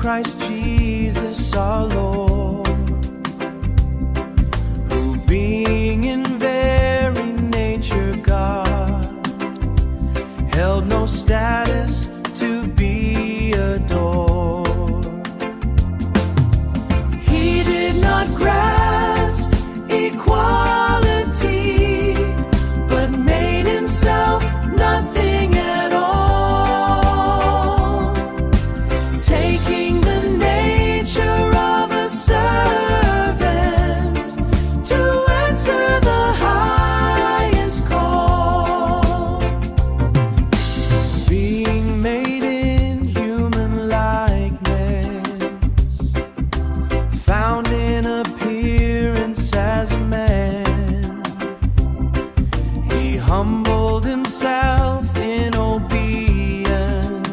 Christ Jesus our Lord, who being in very nature God, held no status to be adored. He did not grasp equality, but made himself nothing at all, taking the nature of a servant to answer the highest call. Being made in human likeness, found in appearance as a man, he humbled himself in obedience,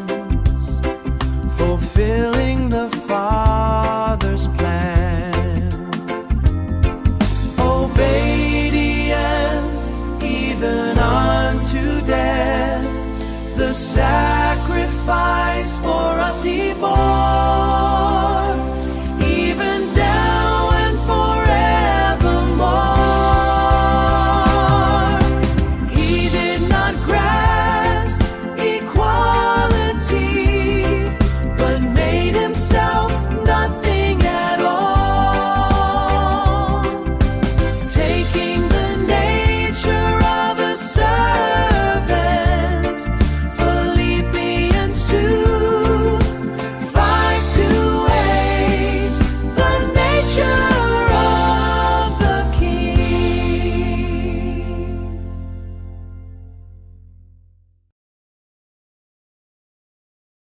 fulfilling the Father's plan. Obedient even unto death, the